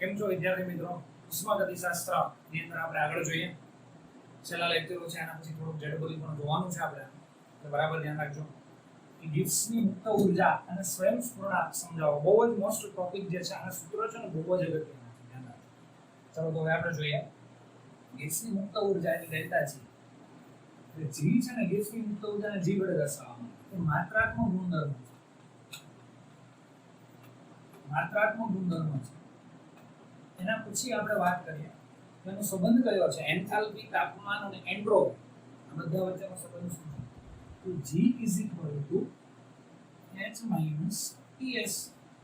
કેમ છો વિદ્યાર્થી મિત્રો? ઉષ્માગતિશાસ્ત્ર ની અંદર આપણે આગળ જોઈએ. છેલ્લા લેક્ચરો છે આના પછી થોડુંક જડબલી પણ જોવાનું છે આપણે, એટલે બરાબર ધ્યાન રાખજો. કે ગિબ્સની મુક્ત ઉર્જા અને સ્વયંસ્ફુરણા સમજાવો. બહુ જ મોસ્ટ ટોપિક જે છે આના સૂત્રો છે ને બહુ જ અગત્યના છે, ધ્યાન રાખજો. ચાલો તો હવે આપણે જોઈએ ગિબ્સની મુક્ત ઉર્જા એટલે ડેલ્ટા જી. જી છે ને ગિબ્સની મુક્ત ઉર્જાને જી વડે દર્શાવવામાં આવે. એ માત્રાત્મક ગુણધર્મ છે. માત્રાત્મક ગુણધર્મ છે. એના પછી આપણે વાત કરીએ એનો સંબંધ કયો છે? એન્થાલ્પી, તાપમાન અને એન્ટ્રોપી. આ બધા વચ્ચેનો સંબંધ શું છે? તો G = H - Ts.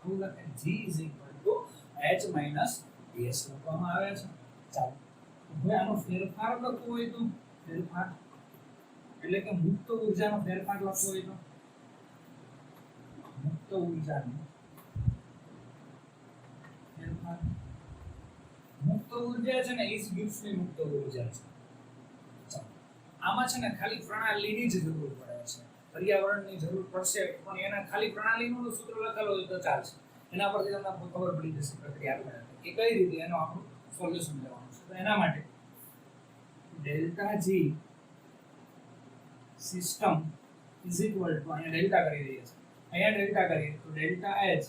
આવું લખે G = H - Ts લખવામાં આવે છે. ચાલો હવે આનો ફેરફાર લખવો હોય તો ફેરફાર એટલે કે મુક્ત ઉર્જાનો ફેરફાર લખવો હોય તો મુક્ત ઉર્જાનો ફેરફાર. મુક્ત ઉર્જા છે ને એ ગિબ્સની મુક્ત ઉર્જા છે. આમાં છે ને ખાલી પ્રણાલીની જ જરૂર પડે છે, પર્યાવરણની જરૂર પડશે પણ એના ખાલી પ્રણાલીનું સૂત્ર લખેલું હોય તો ચાલશે. એના પરથી તમને ખબર પડી જશે પ્રક્રિયા આપણે કે કઈ રીતે એનો આપણું સોલ્યુશન લેવાનું છે. તો એના માટે ડેલ્ટા જી સિસ્ટમ = અહીંયા ડેલ્ટા કરી દઈએ છીએ, અહીંયા ડેલ્ટા કરીએ તો ડેલ્ટા એચ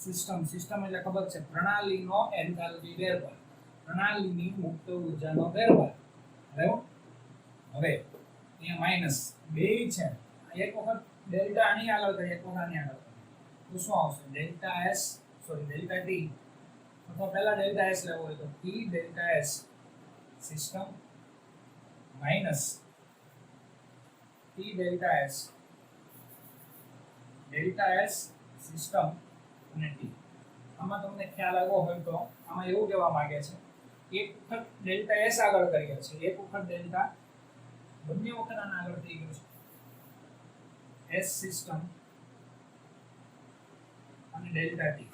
સિસ્ટમ. સિસ્ટમ એટલે ખબર છે પ્રણાલીનો એન્થાલ્પી ફેરફાર, પ્રણાલીની મુક્ત ઉર્જાનો ફેરફાર. બરાબર. હવે અહીંયા માઈનસ બે છે, એક વખત ડેલ્ટા આની આગળ કરીએ, એક વખત આની આગળ કરીએ તો શું આવશે? ડેલ્ટા ટી અથવા પહેલા ડેલ્ટા એસ લેવો હોય તો T delta S system minus T delta S system અને ટી. આમાં તમને ખ્યાલ આવ્યો હોય તો આમાં એવું કહેવા માંગે છે એક વખત ડેલ્ટા એસ આગળ કરીએ છીએ, એક વખત ડેલ્ટા, બંને વખત આના આગળ થઈ ગયું છે એસ સિસ્ટમ અને ડેલ્ટા ટી.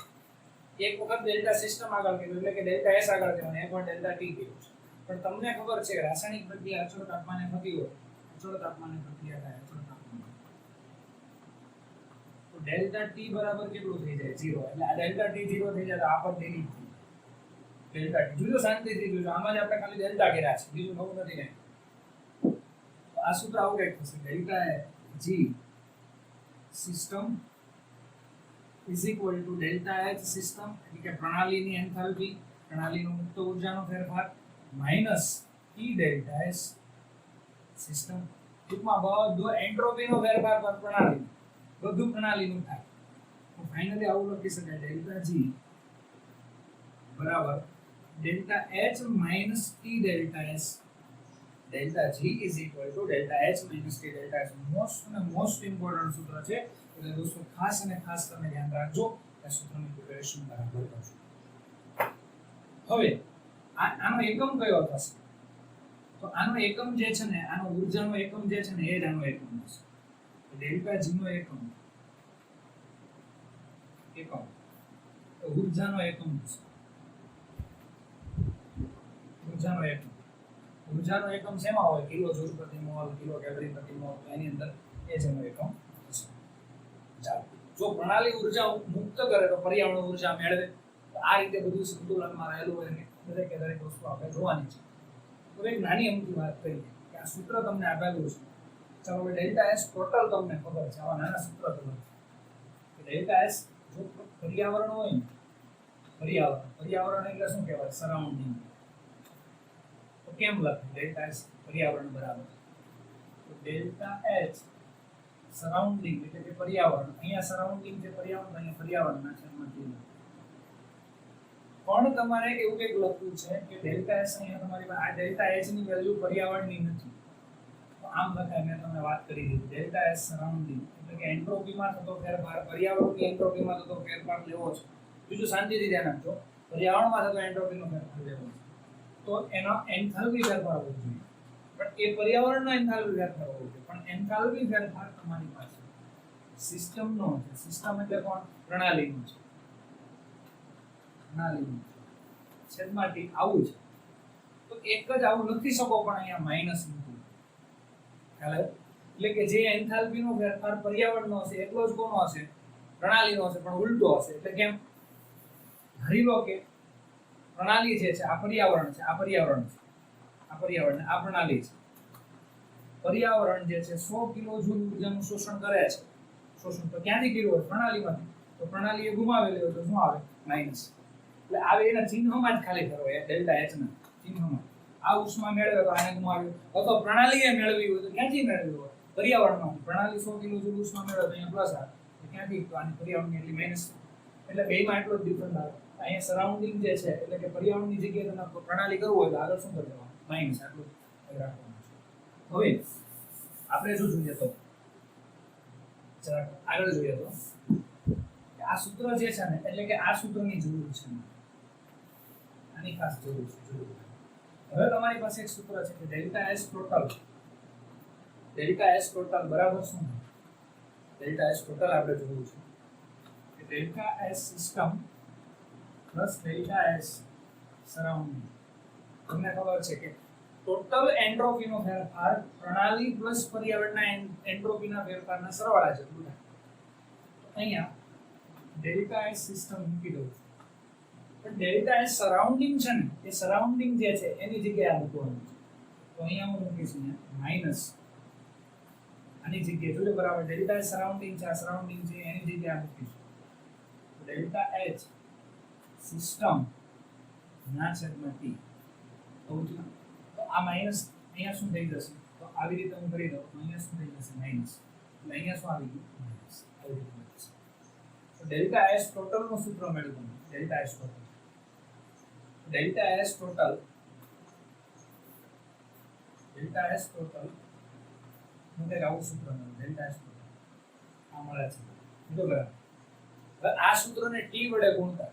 એક વખત ડેલ્ટા સિસ્ટમ આગળ કર્યું એટલે કે ડેલ્ટા એસ આગળ કર્યું અને એક વખત ડેલ્ટા ટી કર્યું છે. પણ તમને ખબર છે રાસાયણિક પ્રક્રિયા અચળ તાપમાને થતી હોય, અચળ તાપમાને પ્રક્રિયા થાય, અચળ તાપમાને તો ડેલ્ટા ટી બરાબર કેટલું થઈ જાય? 0. એટલે આ ડેલ્ટા ટી 0 થઈ જાય તો આ પદ ડિલીટ થઈ જાય. ડેલ્ટા ટી જોજો, શાંતિથી જોજો. આમાં જ આપણે ખાલી ડેલ્ટા કર્યા છે, બીજું નવું નથી ને. તો આ સૂત્ર આવું કંઈક થશે: delta G system = delta H system એટલે કે પ્રણાલીની એન્થાલ્પી, પ્રણાલીનો મુક્ત ઉર્જાનો ફેરફાર minus T delta S system. ટૂંકમાં બધો એન્ટ્રોપીનો ફેરફાર પર પ્રણાલી, બધું પ્રણાલીનું થાય. તો ફાઇનલી આવું લખી શકાય: ડેલ્ટા જી બરાબર delta H minus T delta S. Delta G = delta H minus T delta S. Most important સૂત્ર છે, એટલે દોસ્તો ખાસ અને ખાસ તમે ધ્યાન રાખજો, આ સૂત્રની પ્રિપેરેશન બરાબર કરજો. હવે આનો એકમ કયો થશે? તો આનો એકમ જે છે ને, આનો ઊર્જાનો એકમ જે છે ને એ જ આનો એકમ થશે. ડેલ્ટા જી નો એકમ તો ઊર્જાનો એકમ થશે. ઊર્જાનો એકમ શેમાં હોય? કિલો જૂલ પ્રતિ મોલ, કિલો કેલરી પ્રતિ મોલ. એની અંદર એ જ એનો એકમ થશે. ચાલો, જો પ્રણાલી ઉર્જા મુક્ત કરે તો પર્યાવરણ ઉર્જા મેળવે. તો આ રીતે બધું સંતુલનમાં રહેલું હોય ને દરેકે દરેક વસ્તુ આપણે જોવાની છે. તો એક નાની અમથી વાત કરીએ કે આ સૂત્ર તમને આપેલું છે. ચાલો હવે ડેલ્ટા એસ ટોટલ તમને ખબર છે, આવા નાના સૂત્ર ખબર છે. ડેલ્ટા એસ જો પર્યાવરણ હોય ને, પર્યાવરણ એટલે શું કહેવાય? સરાઉન્ડિંગ. તો કેમ લખે? ડેલ્ટા એસ પર્યાવરણ બરાબર તો ડેલ્ટા એચ સરાઉન્ડિંગ એટલે કે પર્યાવરણ. અહીંયા સરાઉન્ડિંગ છે પર્યાવરણ, અહીંયા પર્યાવરણના છેદમાં. પણ તમારે એવું કંઈક લખવું છે કે ડેલ્ટા એસ અહીંયા તમારી પાસે આ ડેલ્ટા એચ ની વેલ્યુ પર્યાવરણની નથી. તો આમ લખાય, મેં તમને વાત કરી દીધી. ડેલ્ટા એસ સરાઉન્ડિંગ એટલે કે એન્ટ્રોપીમાં થતો ફેરફાર, પર્યાવરણની એન્ટ્રોપીમાં થતો ફેરફાર લેવો છે. બીજું શાંતિથી ધ્યાન આપજો, પર્યાવરણમાં થતો એન્ટ્રોપીનો ફેરફાર લેવો છે તો એનો એન્થાલ્પી ફેરફાર હોવો જોઈએ. પણ એ પર્યાવરણનો એન્થાલ્પી ફેરફાર હોવો જોઈએ. પણ એન્થાલ્પી ફેરફાર તમારી પાસે સિસ્ટમનો છે. સિસ્ટમ એટલે કોણ? પ્રણાલીનું છે. પ્રણાલીનું છેદમાં ટી આવું છે. તો એક જ આવું લખી શકો, પણ અહીંયા માઈનસ મૂકવું. ખ્યાલ આવ્યો? એટલે કે જે એન્થાલ્પીનો ફેરફાર પર્યાવરણનો હશે એટલો જ કોનો હશે? પ્રણાલીનો હશે, પણ ઉલટો હશે. એટલે કેમ? ધારી લો કે પ્રણાલી જે છે આ પર્યાવરણ છે, આ પર્યાવરણ છે, આ પર્યાવરણ આ પ્રણાલી છે. પર્યાવરણ જે છે 100 કિલો જૂલ ઉર્જાનું શોષણ કરે છે. શોષણ તો ક્યાંથી કર્યું હોય? પ્રણાલીમાંથી. તો પ્રણાલીએ ગુમાવેલી હોય તો શું આવે? માઈનસ. એટલે આવે એના ચિહ્નમાં જ ખાલી કરો એ ડેલ્ટા એચ ના ચિહ્નમાં. આ ઉષ્મા મેળવે તો આને ગુમાવ્યું, અથવા પ્રણાલીએ મેળવી હોય તો ક્યાંથી મેળવી હોય? પર્યાવરણમાં. પ્રણાલી 100 કિલો જૂલ ઉષ્મા મેળવે તો અહીંયા પ્લસ આવે, તો ક્યાંથી? તો આની પર્યાવરણની એટલી માઈનસ. એટલે બેમાં એટલો જ ડિફરન્સ આવે. અહીંયા સરાઉન્ડિંગ જે છે એટલે કે પર્યાવરણની જગ્યાએ તમે પ્રણાલી કરવું હોય તો આગળ શું કરી દેવાનું? માઈનસ આટલું રાખવાનું છે. હવે આપણે શું જોઈએ તો જરાક આગળ જોઈએ તો આ સૂત્ર જે છે ને એટલે કે આ સૂત્રની જરૂર છે, આની ખાસ જરૂર છે. હવે તમારી પાસે એક સૂત્ર છે કે ડેલ્ટા એસ ટોટલ બરાબર શું? ડેલ્ટા એસ ટોટલ આપણે જોયું છે કે delta S system plus delta S surrounding. તમને ખબર છે કે ટોટલ એન્ટ્રોપીનો ફેરફાર પ્રણાલી પ્લસ પર્યાવરણના એન્ટ્રોપીના ફેરફારના સરવાળા જેટલું થાય. અહીંયા ડેલ્ટા એસ સિસ્ટમ મૂકી દઉં છું, પણ ડેલ્ટા એસ સરાઉન્ડિંગ છે ને એ સરાઉન્ડિંગ જે છે એની જગ્યાએ મૂકવાનું છે. તો અહીંયા હું મૂકીશ માઈનસ આની જગ્યાએ. જોજો બરાબર ડેલ્ટા એસ સરાઉન્ડિંગ છે, આ સરાઉન્ડિંગ છે એની જગ્યાએ મૂકીશ. ડેલ્ટા એચ સિસ્ટમ ના છેદમાં ટી. તો આ માઈનસ અહીંયા શું થઈ જશે? તો આવી રીતે હું કરી દઉં તો અહીંયા શું થઈ જશે? માઈનસ. એટલે અહીંયા શું આવી ગયું? માઈનસ. આવી રીતે થશે. તો ડેલ્ટા એસ ટોટલ નું સૂત્ર મેળવવાનું. ડેલ્ટા એસ ટોટલ હું કંઈક આવું સૂત્ર મળે. ડેલ્ટા એસ ટોટલ આ મળે છે બરાબર. હવે આ સૂત્રને ટી વડે ગુણતા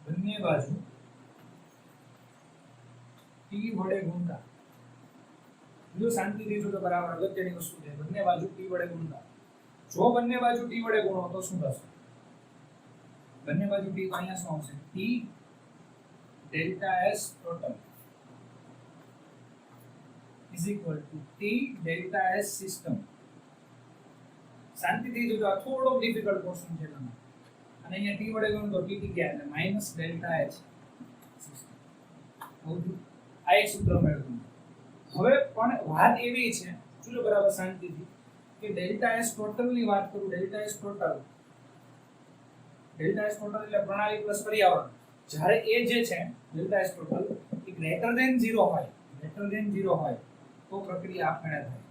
બંને બાજુ ટી વડે ગુણતા. જો શાંતિથી જોજો બરાબર અગત્યની વસ્તુ છે. બંને બાજુ ટી વડે ગુણતા. જો બંને બાજુ ટી વડે ગુણો તો શું થશે? બંને બાજુ ટી તો અહીંયા શું આવશે? T delta S total is equal two T delta S system. શાંતિથી જોજો, આ થોડો ડિફિકલ્ટ ક્વેશ્ચન છે તમને. અને અહીંયા ટી વડે ગુણો તો ટી ગયા એટલે માઈનસ ડેલ્ટા એચ સિસ્ટમ. આ એક સૂત્ર મેળવ્યું. હવે પણ વાત એવી છે, જોજો બરાબર શાંતિથી, કે ડેલ્ટા એસ ટોટલ ની વાત કરું. ડેલ્ટા એસ ટોટલ એટલે પ્રણાલી પ્લસ પર્યાવરણ. જ્યારે એ જે છે ડેલ્ટા એસ ટોટલ એ ગ્રેટર ધેન 0 હોય તો પ્રક્રિયા આપમેળે થાય.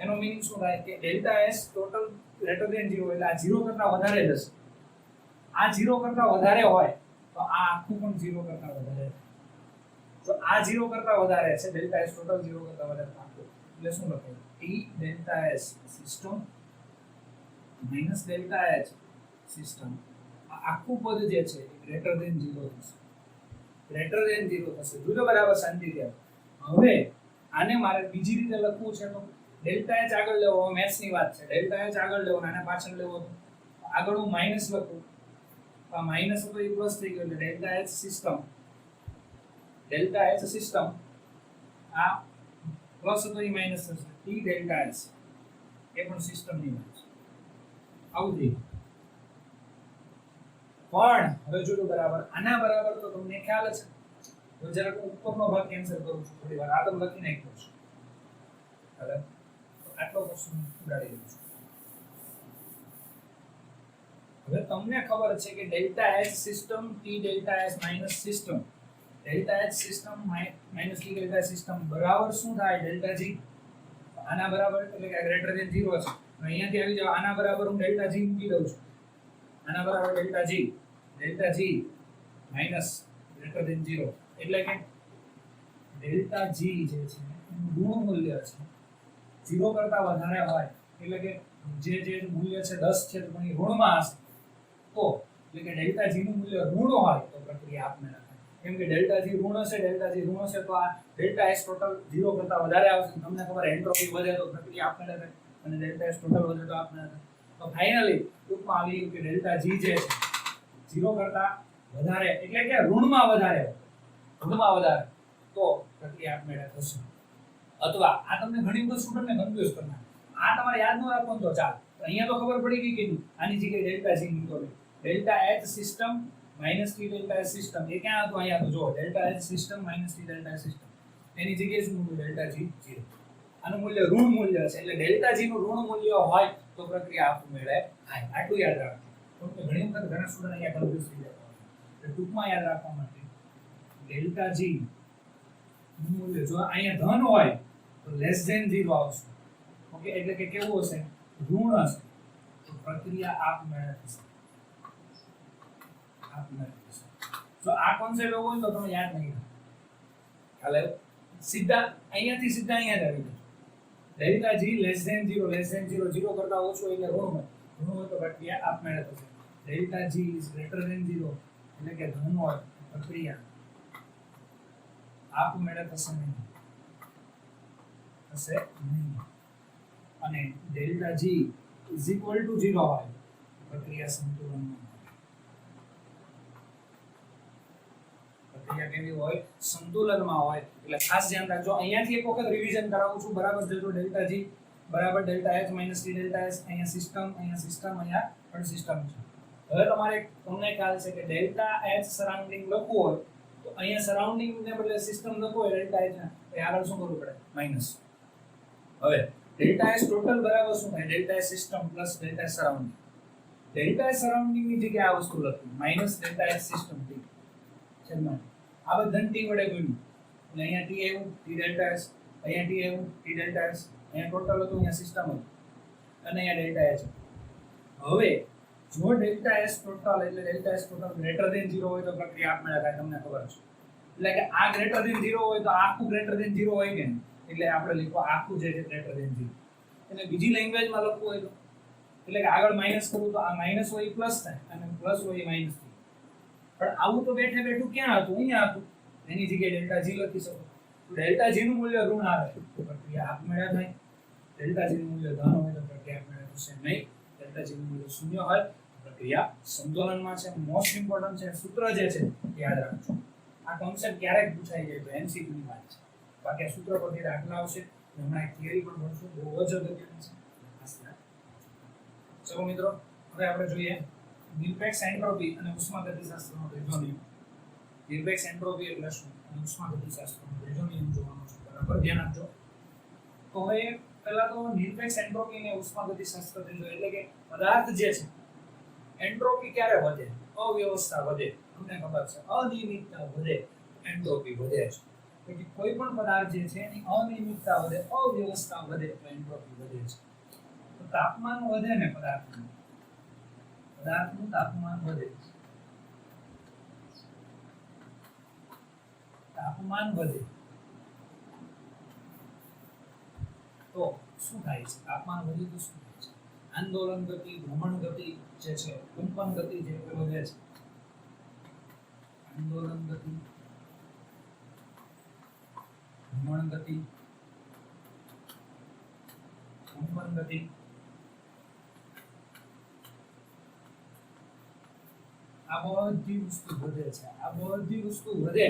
એનો મીનિંગ શું થાય કે delta S total greater than 0 એટલે આ 0 કરતા વધારે જશે. આ 0 કરતા વધારે હોય તો આ આખું પણ 0 કરતા વધારે. જો આ 0 કરતા વધારે છે, ડેલ્ટા એસ ટોટલ 0 કરતા વધારે આખું, એટલે શું લખાય? T delta S system minus delta H system. આ આખું પદ જે છે એ ગ્રેટર ધેન 0 થશે. જોજો બરાબર શાંતિથી. હવે આને મારે બીજી રીતે લખવું છે તો ડેલ્ટા એચ આગળ લેવો. મેથ્સ ની વાત છે. ડેલ્ટા એચ આગળ લેવો, આને પાછળ લેવો. તો આગળ હું માઈનસ લખું, આ માઈનસ હતો એ પ્લસ થઈ ગયો એટલે ડેલ્ટા એચ સિસ્ટમ આ પ્લસ હતો એ માઈનસ થશે. ટી ડેલ્ટા એચ એ પણ સિસ્ટમની વાત છે. આવું થઈ ગયું. પણ હવે જોજો બરાબર આના બરાબર તો તમને ખ્યાલ છે. તો જરાક ઉપરનો ભાગ કેન્સલ કરું છું થોડી વાર. આ તો લખી નાખ્યો છે. હવે આટલો ક્વેશ્ચન ઉડાડી દઉં છું. હવે તમને ખબર છે કે delta H system T delta H minus system. Delta H system minus T delta system બરાબર શું થાય? Delta G. આના બરાબર એટલે કે ગ્રેટર ધેન 0 છે. અહીંયાથી આવી જાવ, આના બરાબર હું ડેલ્ટા જી મૂકી દઉં છું. આના બરાબર delta G minus greater than 0 એટલે કે ડેલ્ટા જી જે છે એનું ઋણ મૂલ્ય છે 0 કરતા વધારે હોય એટલે કે જે મૂલ્ય છે 10 છે તો પણ એ ઋણમાં હશે તો એટલે કે ડેલ્ટા જી નું મૂલ્ય ઋણ હોય તો પ્રક્રિયા આપમેળે થાય. કેમ કે ડેલ્ટા જી ઋણ હશે તો આ ડેલ્ટા એસ ટોટલ 0 કરતા વધારે આવશે. તમને ખબર એન્ટ્રોપી વધે તો પ્રક્રિયા આપમેળે થાય અને ડેલ્ટા એસ ટોટલ વધે તો આપમેળે થાય. તો ફાઇનલી ટૂંકમાં આવી ગયું કે ડેલ્ટા જી જે છે 0 કરતા વધારે એટલે કે ઋણમાં વધારે તો પ્રક્રિયા આપમેળે થશે. અથવા આ તમને ઘણી વખત સ્ટુડન્ટને કન્ફ્યુઝ કરનાર. આ તમારે યાદ ન રાખો તો ચાલ, અહીંયા તો ખબર પડી ગઈ કે નહીં, આની જગ્યાએ ડેલ્ટા જી મૂકો. Delta H system minus T delta H system એ ક્યાં હતું? અહીંયા તો જો delta H system minus T delta H system એની જગ્યાએ શું મૂક્યું? Delta G 0. આનું મૂલ્ય ઋણ મૂલ્ય છે એટલે ડેલ્ટા જી નું ઋણ મૂલ્ય હોય તો પ્રક્રિયા આપમેળે થાય. આટલું યાદ રાખો. તો ઘણી વખત ઘણા સ્ટુડન્ટ અહીંયા કન્ફ્યુઝ થઈ જતા હોય. એટલે ટૂંકમાં યાદ રાખવા માટે ડેલ્ટા જી નું મૂલ્ય જો અહીંયા ધન હોય તો લેસ ધેન 0 આવશે. ઓકે, એટલે કે કેવું હશે? ઋણ હશે. તો પ્રક્રિયા આપમેળે થશે. આપમેળે થશે. જો આ કોન્સેપ્ટ એવો હોય તો તમે યાદ નહીં રાખો. ખ્યાલ આવ્યો? સીધા અહીંયાથી સીધા અહીંયા જ આવી જજો. ડેલ્ટા જી લેસ ધેન 0 0 કરતા ઓછું એટલે ઋણ હોય. ઋણ હોય તો પ્રક્રિયા આપમેળે થશે. Delta G is greater than 0 એટલે કે ધન હોય પ્રક્રિયા આપમેળે થશે નહીં. થશે નહીં. અને delta G is equal to 0 હોય પ્રક્રિયા સંતુલનમાં. પ્રક્રિયા કેવી હોય? સંતુલનમાં હોય. એટલે ખાસ ધ્યાન રાખજો. અહીંયાથી એક વખત રિવિઝન કરાવું છું. બરાબર જજો. ડેલ્ટા જી બરાબર delta H minus T delta S. અહીંયા સિસ્ટમ અહીંયા પણ સિસ્ટમ છે. હવે તમારે તમને ખ્યાલ છે કે ડેલ્ટા એચ સરાઉન્ડિંગ લખવું હોય તો અહીંયા સરાઉન્ડિંગ ને બદલે સિસ્ટમ લખવું હોય ડેલ્ટા એચ તો આગળ શું કરવું પડે? માઇનસ. હવે ડેલ્ટા એચ ટોટલ બરાબર શું થાય? Delta H system plus delta H surrounding. Delta H surrounding ની જગ્યાએ આ વસ્તુ લખી minus delta H system T. છેદમાં આ બધા ટી વડે ગુણ્યું એટલે અહીંયા ટી આવ્યું ટી ડેલ્ટા એચ, અહીંયા ટી આવ્યું ટી ડેલ્ટા એચ, અહીંયા ટોટલ હતું, અહીંયા સિસ્ટમ હતું અને અહીંયા ડેલ્ટા એચ. હવે જો ડેલ્ટા એચ ટોટલ એટલે delta H total greater than 0 હોય તો પ્રક્રિયા આપમેળે થાય. તમને ખબર છે. એટલે કે આ ગ્રેટર ધેન 0 હોય તો આખું ગ્રેટર ધેન 0 હોય કે નહીં? એટલે આપણે લખો આખું જે છે ગ્રેટર ધેન 0. એટલે બીજી લેંગ્વેજમાં લખવું હોય તો એટલે કે આગળ માઈનસ કરું તો આ માઈનસ હોય પ્લસ થાય અને પ્લસ હોય માઈનસ થાય. પણ આવું તો બેઠે બેઠું ક્યાં હતું? અહીંયા હતું. એની જગ્યાએ ડેલ્ટા જી લખી શકો. તો ડેલ્ટા જી નું મૂલ્ય ઋણ આવે તો પ્રક્રિયા આપમેળે થાય. ડેલ્ટા જી નું મૂલ્ય ધન હોય તો પ્રક્રિયા આપમેળે થશે નહીં. ડેલ્ટા જી નું મૂલ્ય શૂન્ય હોય પ્રક્રિયા સંતુલનમાં છે. મોસ્ટ ઇમ્પોર્ટન્ટ છે સૂત્ર જે છે યાદ રાખજો. આ કોન્સેપ્ટ ક્યારેક પૂછાઈ જાય તો એમસીક્યુ ની વાત છે. બાકી આ સૂત્ર પરથી દાખલા આવશે. હમણાં એક થિયરી પણ ભણશું. બહુ જ અગત્યની છે. ચલો મિત્રો, હવે આપણે જોઈએ નિરપેક્ષ એન્ટ્રોપી અને ઉષ્માગતિશાસ્ત્રનો ત્રીજો નિયમ. નિરપેક્ષ એન્ટ્રોપી એટલે શું અને ઉષ્માગતિશાસ્ત્રનો ત્રીજો નિયમ જોવાનો છે. બરાબર ધ્યાન આપજો. તો હવે પહેલા તો નિરપેક્ષ એન્ટ્રોપી અને ઉષ્માગતિશાસ્ત્ર ત્રીજો એટલે કે પદાર્થ જે છે એન્ટ્રોપી ક્યારે વધે? અવ્યવસ્થા વધે. તમને ખબર છે અનિયમિતતા વધે એન્ટ્રોપી વધે છે. એટલે કોઈ પણ પદાર્થ જે છે એની અનિયમિતતા વધે, અવ્યવસ્થા વધે તો એન્ટ્રોપી વધે છે. તો તાપમાન વધે ને પદાર્થનું તાપમાન વધે. તાપમાન વધે તો શું થાય છે? તાપમાન વધે તો શું થાય છે? આંદોલન ગતિ, ભ્રમણ ગતિ જે છે, કંપન ગતિ જે વધે છે. આંદોલન ગતિ, ભ્રમણ ગતિ, કંપન ગતિ, આ બધી વસ્તુ વધે છે. આ બધી વસ્તુ વધે.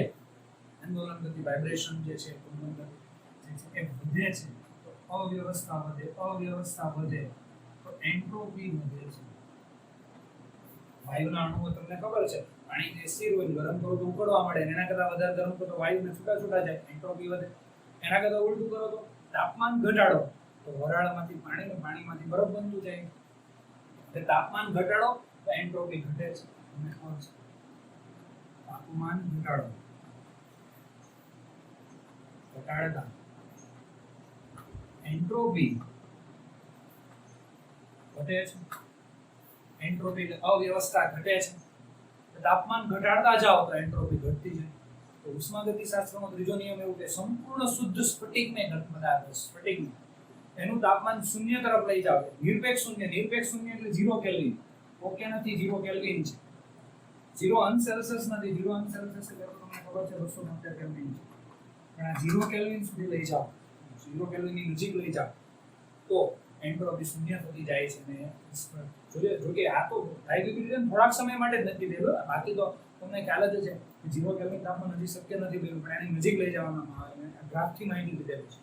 આંદોલન ગતિ, વાઇબ્રેશન જે છે, કંપન ગતિ જે છે એ વધે છે તો અવ્યવસ્થા વધે. અવ્યવસ્થા વધે તો એન્ટ્રોપી વધે છે. વાયુના અણુઓ તમને ખબર છે પાણી જે સ્થિર હોય ગરમ કરો તો ઉકળવા મળે, એના કરતા વધારે ગરમ કરો તો વાયુને છૂટા જાય, એન્ટ્રોપી વધે. એના કરતા ઉલટું કરો તો તાપમાન ઘટાડો તો વરાળમાંથી પાણી ને પાણીમાંથી બરફ બનતું જાય. એટલે તાપમાન ઘટાડો તો એન્ટ્રોપી ઘટે છે. તમને ખબર છે તાપમાન ઘટાડો ઘટાડતા એન્ટ્રોપી ઘટે છે. એન્ટ્રોપી એટલે અવ્યવસ્થા ઘટે છે. તાપમાન ઘટાડતા જાઓ તો એન્ટ્રોપી ઘટતી જાય. તો ઉષ્માગતિશાસ્ત્રનો ત્રીજો નિયમ એવું કે સંપૂર્ણ શુદ્ધ સ્ફટિકને પદાર્થ સ્ફટિકને એનું તાપમાન શૂન્ય તરફ લઈ જાવ. નિરપેક્ષ શૂન્ય એટલે 0 કેલ્વિન. ઓકે નથી 0 કેલ્વિન છે. 0 અંશ સેલ્સિયસ નથી. 0 અંશ સેલ્સિયસ એટલે તમને ખબર છે 270 કેલ્વિન છે. પણ આ 0 કેલ્વિન સુધી લઈ જાઓ, 0 કેલ્વિન ની નજીક લઈ જાઓ તો એન્ટ્રોપી શૂન્ય થતી જાય છે. ને જોઈએ જો કે આ તો ડાયરેક્ટ થોડાક સમય માટે જ નથી દેલો. બાકી તો તમને ખ્યાલ જ છે કે 0 કેલ્વિન તાપમાન હજી શક્ય નથી પણ એની નજીક લઈ જવામાં આવે. ગ્રાફથી માહિતી લીધેલી છે.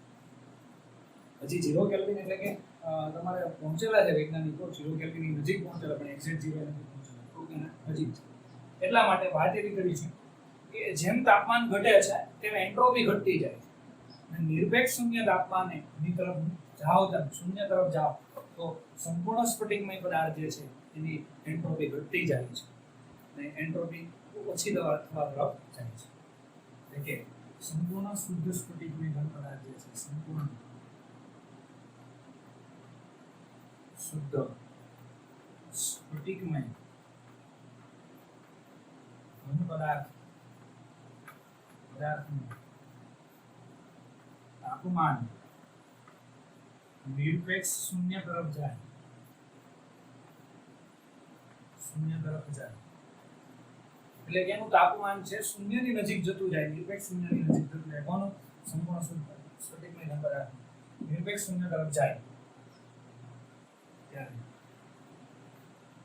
હજી 0 કેલ્વિન એટલે કે તમારે પહોંચેલા છે વૈજ્ઞાનિકો 0 કેલ્વિનની નજીક પહોંચેલા, પણ એક્ઝેક્ટ 0 નથી પહોંચેલા, થોડુંક એના નજીક છે. એટલા માટે વાત એવી કરી છે કે જેમ તાપમાન ઘટે છે તેમ એન્ટ્રોપી ઘટતી જાય છે, અને નિરપેક્ષ શૂન્ય તાપમાને ની તરફ જાઓ, તમે શૂન્ય તરફ જાઓ તો સંપૂર્ણ સ્ફટિકમય પદાર્થ જે છે એની એન્ટ્રોપી ઘટતી જાય છે અને એન્ટ્રોપી ઓછી થવા તરફ જાય છે. એટલે કે સંપૂર્ણ શુદ્ધ સ્ફટિકમય ઘન પદાર્થ જે છે, સંપૂર્ણ શુદ્ધ સ્ફટિકમય ઘન પદાર્થનું તાપમાન નિરપેક્ષ શૂન્ય તરફ જાય, એટલે કે એનું તાપમાન છે શૂન્યની નજીક જતું જાય, નિરપેક્ષ શૂન્યની નજીક જતું જાય. કોનું? સંપૂર્ણ સ્ફટિકમય ઘન પદાર્થ નિરપેક્ષ શૂન્ય તરફ જાય ત્યારે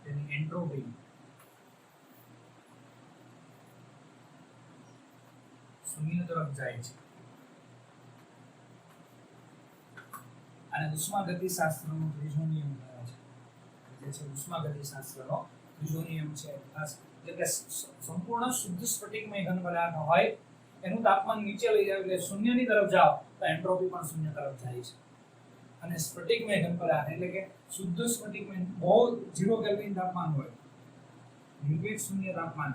તેની એન્ટ્રોપી શૂન્ય તરફ જાય છે. અને ઉષ્માગતિશાસ્ત્રનો ત્રીજો નિયમ કયો છે? જે છે ઉષ્માગતિશાસ્ત્રનો ત્રીજો નિયમ છે, ખાસ એટલે કે સંપૂર્ણ શુદ્ધ સ્ફટિકમય ઘન પદાર્થ હોય એનું તાપમાન નીચે લઈ જાવ એટલે શૂન્યની તરફ જાઓ તો એન્ટ્રોપી પણ શૂન્ય તરફ જાય છે. અને સ્ફટિકમય ઘન પદાર્થ એટલે કે શુદ્ધ સ્ફટિકમય બહુ 0 કેલ્વિન તાપમાન હોય, નિરપેક્ષ શૂન્ય તાપમાન,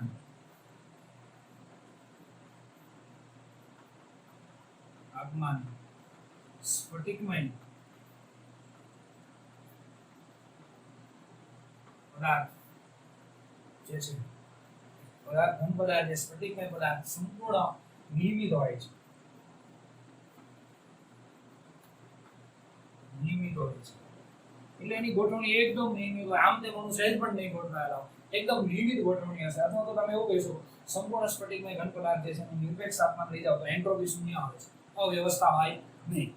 સ્ફટિકમય પદાર્થ જે છે, ઘન પદાર્થ જે સ્ફટિકમય પદાર્થ સંપૂર્ણ નિયમિત હોય છે, એટલે એની ગોઠવણી એકદમ નિયમિત હોય, આમ તેમ સહેજ પણ નહીં ગોઠવાયેલા હોય, એકદમ નિયમિત ગોઠવણી હશે. અથવા તો તમે એવું કહીશો સંપૂર્ણ સ્ફટિકમય ઘન પદાર્થ જે છે નિરપેક્ષ તાપમાન લઈ જાવ તો એન્ટ્રોપી શૂન્ય આવે છે, અવ્યવસ્થા હોય નહીં.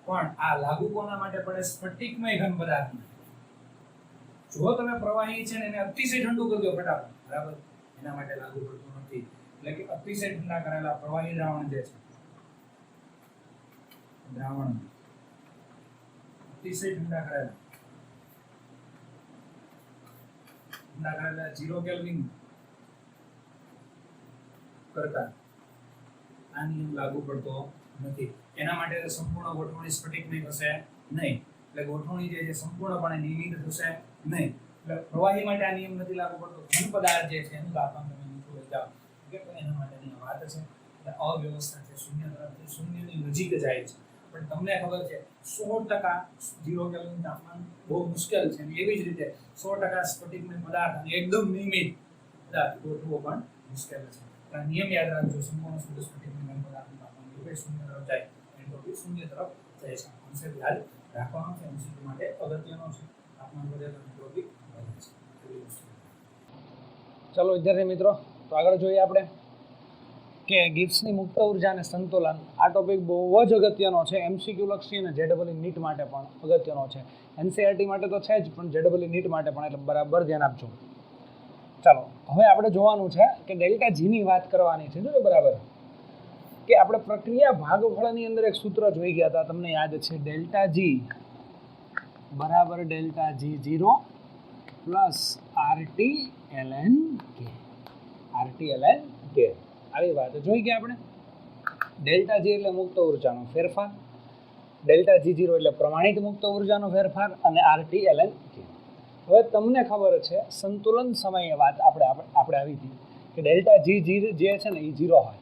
પણ આ લાગુ કોના માટે પડે? સ્ફટિકમય ઘન પદાર્થ. જો તમે પ્રવાહી છે ને એને અતિશય ઠંડુ કરી દો ફટાફટ, બરાબર, એના માટે લાગુ પડતું નથી. એટલે કે અતિશય ઠંડા કરેલા પ્રવાહી દ્રાવણ જે છે, દ્રાવણ અતિશય ઠંડા કરેલા 0 કેલ્વિન કરતા આ નિયમ લાગુ પડતો નથી. એના માટે સંપૂર્ણ ગોઠવણી સ્ફટિકમય થશે નહીં, એટલે ગોઠવણી જે છે સંપૂર્ણપણે નિયમિત થશે નહીં. એટલે પ્રવાહી માટે આ નિયમ નથી લાગુ પડતો. ઘન પદાર્થ જે છે એનું તાપમાન તમે નીચું લઈ જાઓ કે એના માટેની વાત છે. એટલે અવ્યવસ્થા છે, શૂન્ય તરફથી શૂન્યની નજીક જાય છે. પણ તમને ખબર છે 100% 0 કેલ્વિન તાપમાન બહુ મુશ્કેલ છે, એવી જ રીતે 100% સ્ફટિકમય પદાર્થ અને એકદમ નિયમિત પદાર્થ ગોઠવવો પણ મુશ્કેલ છે. નિયમ યાદ રાખજો, સંપૂર્ણ શુદ્ધ સ્ફટિકમય ઘન પદાર્થનું તાપમાન નિરપેક્ષ શૂન્ય તરફ જાય, એન્ટ્રોપી શૂન્ય તરફ જાય છે. કોન્સેપ્ટ યાદ રાખવાનો છે, એમસીક્યુ માટે અગત્યનો છે. તાપમાન વધે તો એન્ટ્રોપી વધે છે. ચલો વિદ્યાર્થી મિત્રો, તો આગળ જોઈએ આપણે કે ગિબ્સની મુક્ત ઉર્જા અને સંતુલન. આ ટોપિક બહુ જ અગત્યનો છે, એમસીક્યુ લક્ષી અને જેડબલઈ નીટ માટે પણ અગત્યનો છે. એનસીઈઆરટી માટે તો છે જ, પણ જેડબલઈ નીટ માટે પણ, એટલે બરાબર ધ્યાન આપજો. ચાલો હવે આપણે જોવાનું છે કે ડેલ્ટા જીની વાત કરવાની છે. જો બરાબર કે આપણે પ્રક્રિયા ભાગફળની અંદર એક સૂત્ર જોઈ ગયા હતા, તમને યાદ છે, ડેલ્ટા જી બરાબર delta G 0 plus RT LN K, RT LN K, આવી વાત જોઈ ગયા આપણે. ડેલ્ટા જી એટલે મુક્ત ઉર્જાનો ફેરફાર, ડેલ્ટા જી 0 એટલે પ્રમાણિત મુક્ત ઉર્જાનો ફેરફાર, અને આરટી એલએન કે. હવે તમને ખબર છે સંતુલન સમયે વાત આપણે આવી હતી કે ડેલ્ટા જી જે છે ને એ 0 હોય,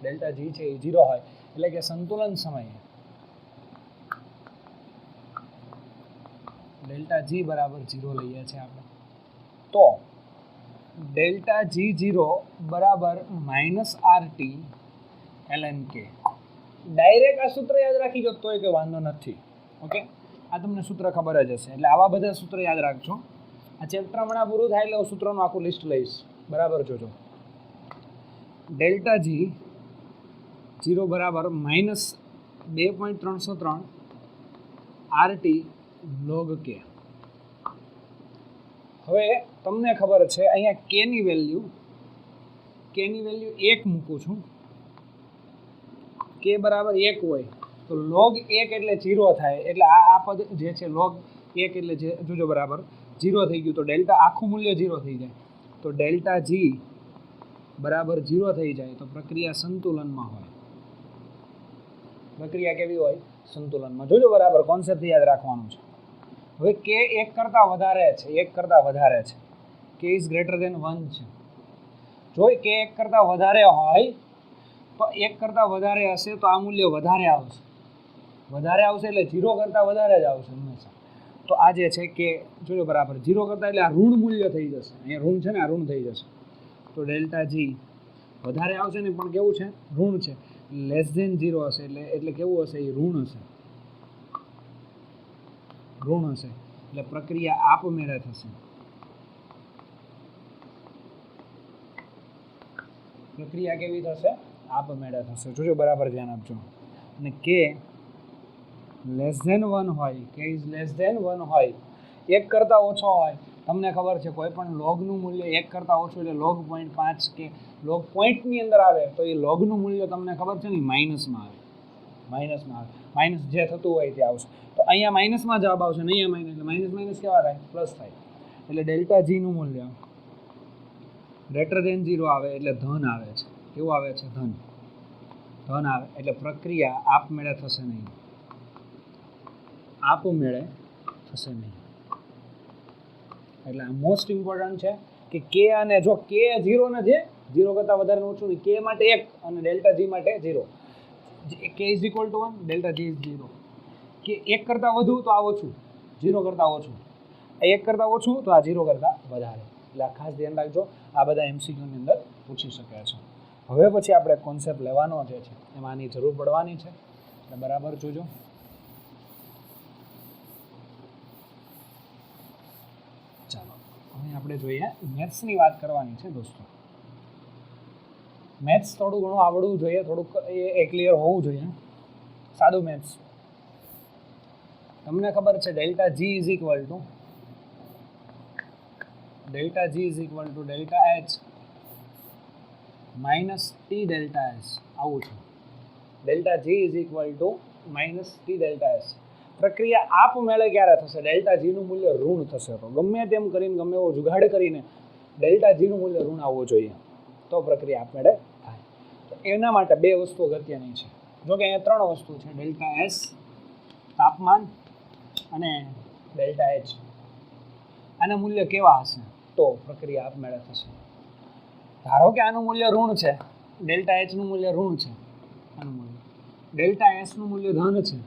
ડેલ્ટા જી છે એ 0 હોય, એટલે કે સંતુલન સમયે ડેલ્ટા જી બરાબર 0 લઈએ છીએ આપણે, તો ડેલ્ટા જી 0 બરાબર માઇનસ આરટી એલએન કે. ડાયરેક્ટ આ સૂત્ર યાદ રાખી જો તોય કે વાંધો નથી. ઓકે, આ તમને સૂત્ર ખબર જ હશે, એટલે આવા બધા સૂત્ર યાદ રાખજો. આ ચેપ્ટર હમણાં પૂરું થાય એટલે હું સૂત્રનું આખું લિસ્ટ લઈશ, બરાબર જોજો. ડેલ્ટા જી 0 બરાબર માઇનસ 2.303 આરટી લોગ કે. હવે તમને ખબર છે અહીંયા કેની વેલ્યુ 1 મૂકું છું, કે બરાબર 1 હોય તો log 1 એટલે 0 થાય, એટલે આ પદ જે છે log 1 એટલે જે જોજો બરાબર 0 થઈ ગયું, તો ડેલ્ટા આખું મૂલ્ય 0 થઈ જાય, તો ડેલ્ટા જી બરાબર 0 થઈ જાય તો પ્રક્રિયા સંતુલનમાં હોય. પ્રક્રિયા કેવી હોય? સંતુલનમાં. જોજો બરાબર, કોન્સેપ્ટ યાદ રાખવાનું છે. હવે કે 1 કરતાં વધારે છે, 1 કરતાં વધારે છે, કે ઇઝ ગ્રેટર ધેન 1 છે. જો કે 1 કરતાં વધારે હોય તો 1 કરતાં વધારે હશે તો આ મૂલ્ય વધારે આવશે, વધારે આવશે એટલે 0 કરતાં વધારે જ આવશે હંમેશા. તો આ જે છે કે જોજો બરાબર 0 કરતાં એટલે આ ઋણ મૂલ્ય થઈ જશે, અહીંયા ઋણ છે ને, આ ઋણ થઈ જશે, તો ડેલ્ટા જી વધારે આવશે ને પણ કેવું છે? ઋણ છે. લેસ ધેન 0 હશે એટલે કેવું હશે? એ ઋણ હશે, ઋણ હશે, એટલે પ્રક્રિયા આપમેળે થશે. પ્રક્રિયા કેવી થશે? આપમેળે થશે. જોજો બરાબર ધ્યાન આપજો. અને કે લેસ ધેન 1 હોય, કે ઇઝ લેસ ધેન 1 હોય, 1 કરતાં ઓછો હોય, તમને ખબર છે કોઈ પણ લોગનું મૂલ્ય 1 કરતાં ઓછું એટલે log 0.5 કે log પોઈન્ટની અંદર આવે તો એ લોગનું મૂલ્ય તમને ખબર છે ને માઇનસમાં આવે, માઇનસમાં આવે, માઇનસ જે થતું હોય તે આવશે. તો અહીંયા માઇનસમાં જવાબ આવશે ને, અહીંયા માઇનસ, એટલે માઇનસ માઇનસ કેવા થાય? પ્લસ થાય. એટલે ડેલ્ટા જીનું મૂલ્ય ગ્રેટર ધેન 0 આવે એટલે ધન આવે છે. કેવું આવે છે? ધન. ધન આવે એટલે પ્રક્રિયા આપમેળે થશે નહીં, આપમેળે થશે નહીં. એટલે આ મોસ્ટ ઇમ્પોર્ટન્ટ છે કે કે અને જો કે 0 ને જે 0 કરતાં વધારે ઓછું, કે માટે 1 અને ડેલ્ટા જી માટે 0, K is equal to 1, delta G is 0. K 1 કરતાં વધુ તો આ ઓછું, 0 કરતાં ઓછું, 1 કરતાં ઓછું તો આ 0 કરતાં વધારે. એટલે આ ખાસ ધ્યાન રાખજો, આ બધા એમસીક્યુની અંદર પૂછી શકે છે. હવે પછી આપણે કોન્સેપ્ટ લેવાનો જે છે એમાં આની જરૂર પડવાની છે, એટલે બરાબર જોજો. ચાલો હવે આપણે જોઈએ, મેથ્સની વાત કરવાની છે દોસ્તો. મેથ્સ થોડું ઘણું આવડવું જોઈએ, થોડુંક એ ક્લિયર હોવું જોઈએ. સાદું મેથ્સ. તમને ખબર છે delta G is equal to delta H minus T delta S, આવું છે. Delta G is equal to minus T delta S. પ્રક્રિયા આપમેળે ક્યારે થશે? ડેલ્ટા જીનું મૂલ્ય ઋણ થશે. તો ગમે તેમ કરીને, ગમે એવો જુગાડ કરીને ડેલ્ટા જીનું મૂલ્ય ઋણ આવવું જોઈએ તો પ્રક્રિયા આપમેળે થાય. તો એના માટે બે વસ્તુ અગત્યની છે. જો કે અહીંયા 3 વસ્તુ છે, ડેલ્ટા એસ તાપમાન અને ડેલ્ટા એચ. આના મૂલ્ય કેવા હશે તો પ્રક્રિયા આપમેળે થશે? ધારો કે આનું મૂલ્ય ઋણ છે, ડેલ્ટા એચનું મૂલ્ય ઋણ છે, આનું મૂલ્ય, ડેલ્ટા એસનું મૂલ્ય ધન છે,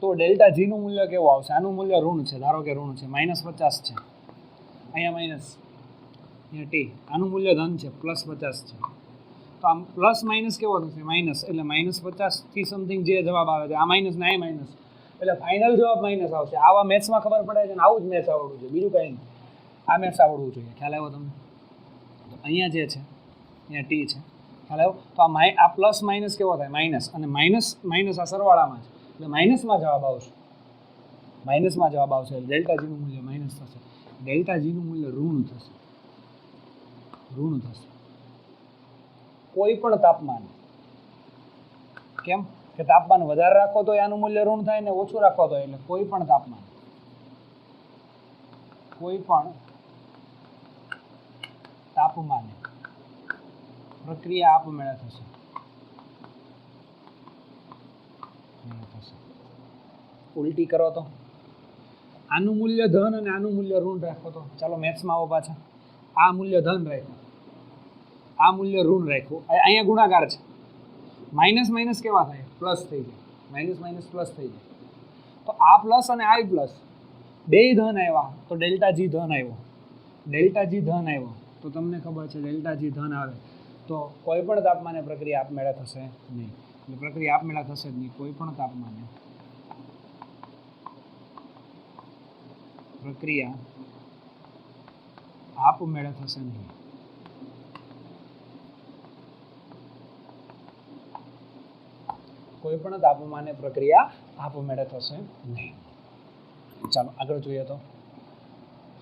તો ડેલ્ટા જીનું મૂલ્ય કેવું આવશે? આનું મૂલ્ય ઋણ છે, ધારો કે ઋણ છે, -50 છે, અહીંયા માઇનસ, અહીંયા ટી, આનું મૂલ્ય ધન છે, +50 છે. તો આમ પ્લસ માઇનસ કેવો થશે? માઇનસ, એટલે -50 સમથિંગ જે જવાબ આવે છે, આ માઇનસ ને આ માઇનસ, એટલે ફાઇનલ જવાબ માઇનસ આવશે. આવા મેથ્સમાં ખબર પડે છે ને, આવું જ મેથ્સ આવડવું જોઈએ, બીજું કંઈ નહીં. આ મેથ્સ આવડવું જોઈએ. ખ્યાલ આવ્યો તમને? તો અહીંયા જે છે, અહીંયા ટી છે, ખ્યાલ આવ્યો? તો આ પ્લસ માઇનસ કેવો થાય? માઇનસ, અને માઇનસ માઇનસ આ સરવાળામાં છે, એટલે માઇનસમાં જવાબ આવશે, માઇનસમાં જવાબ આવશે. ડેલ્ટા જીનું મૂલ્ય માઇનસ થશે, ડેલ્ટા જીનું મૂલ્ય ઋણ થશે, ઋણ થશે કોઈ પણ તાપમાન. કેમ કે તાપમાન વધારે રાખો તો આનું મૂલ્ય ઋણ થાય ને ઓછું રાખો તો, એટલે કોઈ પણ તાપમાન, કોઈ પણ તાપમાને પ્રક્રિયા આપમેળે થશે. ઉલટી કરો તો આનું મૂલ્ય ધન અને આનું મૂલ્ય ઋણ રાખો તો, ચાલો મેથ્સમાં આવો પાછા. આ મૂલ્ય ધન રાખ્યું, આ મૂલ્ય ઋણ રાખ્યું, અહીંયા ગુણાકાર છે, માઇનસ માઇનસ કેવા થાય? પ્લસ થઈ જાય, માઇનસ માઇનસ પ્લસ થઈ જાય. તો આ પ્લસ અને આ પ્લસ બે ધન આવ્યા તો ડેલ્ટા જી ધન આવ્યો, ડેલ્ટા જી ધન આવ્યો તો તમને ખબર છે ડેલ્ટા જી ધન આવે તો કોઈ પણ તાપમાને પ્રક્રિયા આપમેળે થશે નહીં. એટલે પ્રક્રિયા આપમેળે થશે જ નહીં, કોઈ પણ તાપમાને પ્રક્રિયા આપમેળે થશે નહીં. કોઈ પણ તાપમાને પ્રક્રિયા આપમેળે થશે નહીં. ચાલો આગળ જોઈએ. તો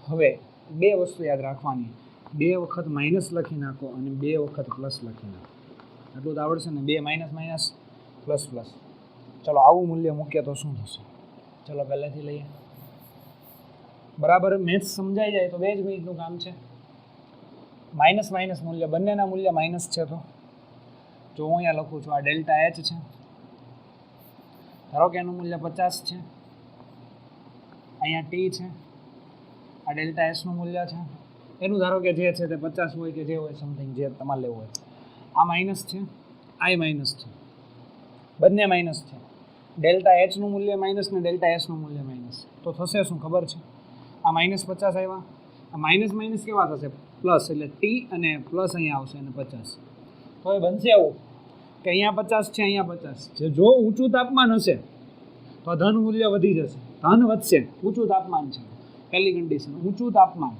હવે બે વસ્તુ યાદ રાખવાની, 2 વખત માઇનસ લખી નાખો અને 2 વખત પ્લસ લખી નાખો. એટલું તો આવડશે ને? 2 માઇનસ માઇનસ પ્લસ પ્લસ. ચલો આવું મૂલ્ય મૂકીએ તો શું થશે? ચલો પહેલેથી લઈએ. બરાબર મેથ્સ સમજાઈ જાય તો 2 જ મિનિટનું કામ છે. માઇનસ માઇનસ મૂલ્ય, બંનેના મૂલ્ય માઇનસ છે. તો જો હું અહીંયા લખું છું, આ ડેલ્ટા એચ છે, ધારો કે એનું મૂલ્ય 50 છે, અહીંયા ટી છે, આ ડેલ્ટા એસનું મૂલ્ય છે, એનું ધારો કે જે છે તે 50 હોય કે જે હોય સમથિંગ જે તમારે લેવું હોય. આ માઇનસ છે, આ માઇનસ છે, બંને માઇનસ છે. ડેલ્ટા એચનું મૂલ્ય માઇનસ ને ડેલ્ટા એસનું મૂલ્ય માઇનસ. તો થશે શું ખબર છે? આ -50 આવ્યા, આ માઇનસ માઇનસ કેવા થશે? પ્લસ, એટલે ટી અને પ્લસ અહીંયા આવશે અને 50. તો એ બનશે એવું કે અહીંયા 50 છે, અહીંયા 50 છે. જો ઊંચું તાપમાન હશે તો ધન મૂલ્ય વધી જશે, ધન વધશે. ઊંચું તાપમાન છે પહેલી કન્ડિશન. ઊંચું તાપમાન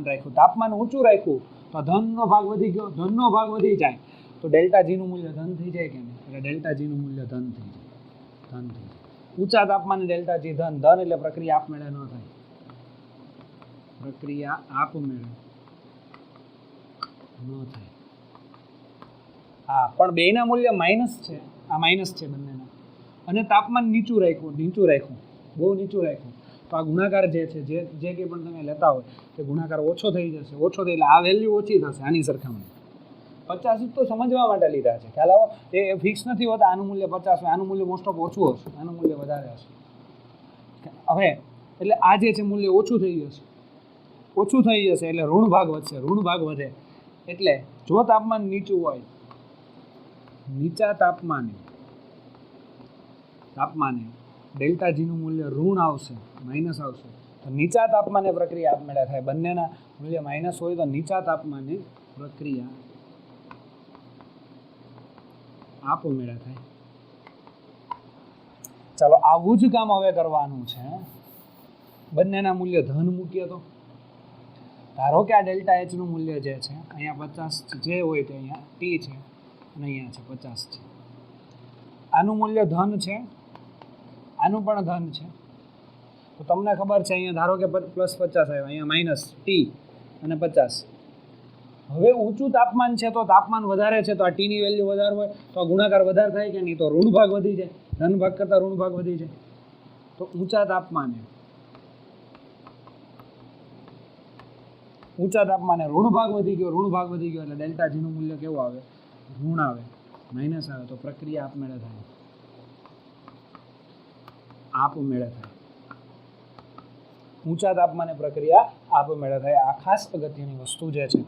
રાખ્યું, તાપમાન ઊંચું રાખ્યું તો ધનનો ભાગ વધી ગયો, ધનનો ભાગ વધી જાય તો ડેલ્ટા જીનું મૂલ્ય ધન થઈ જાય કે નહીં? એટલે ડેલ્ટા જીનું મૂલ્ય ધન થઈ જાય, ધન થઈ જાય. ઊંચા તાપમાને ડેલ્ટા જી ધન, ધન એટલે પ્રક્રિયા આપમેળે ન થાય, પ્રક્રિયા આપમેળે ન થાય. હા, પણ બેના મૂલ્ય માઇનસ છે, આ માઇનસ છે બંનેના, અને તાપમાન નીચું રાખ્યું, બહુ નીચું રાખ્યું, તો આ ગુણાકાર જે છે, જે કંઈ પણ તમે લેતા હોય તે ગુણાકાર ઓછો થઈ જશે. ઓછો થઈ એટલે આ વેલ્યુ ઓછી થશે આની સરખામણી. 50 તો સમજવા માટે લીધા છે, ખ્યાલ આવો. એ ફિક્સ નથી હોતા આનું મૂલ્ય 50 હોય, આનું મૂલ્ય મોસ્ટ ઓફ ઓછું હશે, આનું મૂલ્ય વધારે હશે. હવે એટલે આ જે છે મૂલ્ય ઓછું થઈ જશે, ઓછું થઈ જશે એટલે ઋણ ભાગ વધશે, ઋણ ભાગ વધે એટલે જો તાપમાન નીચું હોય, નીચા તાપમાને ડેલ્ટા જીનું મૂલ્ય ઋણ આવશે, માઇનસ આવશે. તો નીચા તાપમાને પ્રક્રિયા આપમેળે થાય. બંનેના મૂલ્ય માઇનસ હોય તો નીચા તાપમાને પ્રક્રિયા આપમેળે થાય. ચાલો આવું જ કામ હવે કરવાનું છે. બંનેના મૂલ્ય ધન મૂકીએ તો ધારો કે આ ડેલ્ટા એચ નું મૂલ્ય જે છે અહીંયા 50 જે હોય તો અહીંયા ટી છે અને અહીંયા છે 50 છે. આનું મૂલ્ય ધન છે, આનું પણ ધન છે. તો તમને ખબર છે અહીંયા ધારો કે +50 આવ્યા, અહીંયા માઇનસ ટી અને 50. હવે ઊંચું તાપમાન છે તો તાપમાન વધારે છે તો આ ટીની વેલ્યુ વધારે હોય તો આ ગુણાકાર વધારે થાય કે નહીં? તો ઋણ ભાગ વધી જાય, ધન ભાગ કરતાં ઋણ ભાગ વધી જાય. તો ઊંચા તાપમાને ઋણ ભાગ વધી ગયો એટલે ડેલ્ટા જીનું મૂલ્ય કેવું આવે? ઋણ આવે, માઇનસ આવે. તો પ્રક્રિયા આપમેળે થાય, ઊંચા તાપમાને પ્રક્રિયા આપમેળે થાય. આ ખાસ અગત્યની વસ્તુ જે છે.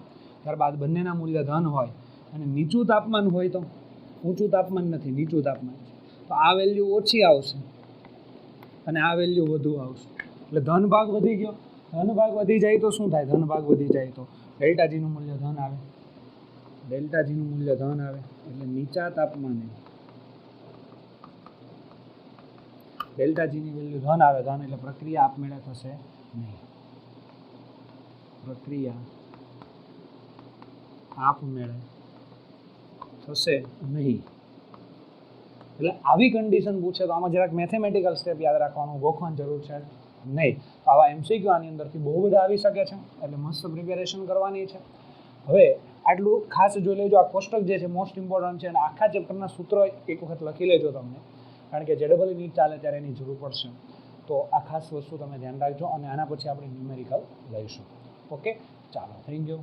ત્યારબાદ બંનેના મૂલ્ય ધન હોય અને નીચું તાપમાન હોય તો, ઊંચું તાપમાન નથી, નીચું તાપમાન, તો આ વેલ્યુ ઓછી આવશે અને આ વેલ્યુ વધુ આવશે. એટલે ધન ભાગ વધી ગયો, ધન ભાગ વધી જાય તો શું થાય? ધન ભાગ વધી જાય તો ડેલ્ટા જીનું મૂલ્ય ધન આવે, એટલે નીચા તાપમાને ડેલ્ટા જીની વેલ્યુ ધન આવે, ધન એટલે પ્રક્રિયા આપમેળે થશે નહીં, પ્રક્રિયા આપમેળે થશે નહીં. એટલે આવી કન્ડિશન પૂછે તો આમાં જરાક મેથેમેટિકલ સ્ટેપ યાદ રાખવાનું, ગોખવાની જરૂર છે નહીં. આવા એમસીક્યુ આની અંદરથી બહુ બધા આવી શકે છે, એટલે મસ્ત પ્રિપેરેશન કરવાની છે. હવે આટલું ખાસ જોઈ લેજો, આ કોષ્ટક જે છે મોસ્ટ ઇમ્પોર્ટન્ટ છે અને આખા ચેપ્ટરના સૂત્રો એક વખત લખી લેજો તમને, કારણ કે JEE નીટ ચાલે ત્યારે એની જરૂર પડશે. તો આ ખાસ વસ્તુ તમે ધ્યાન રાખજો અને આના પછી આપણે ન્યુમેરિકલ લઈશું. ઓકે, ચાલો, થેન્ક યુ.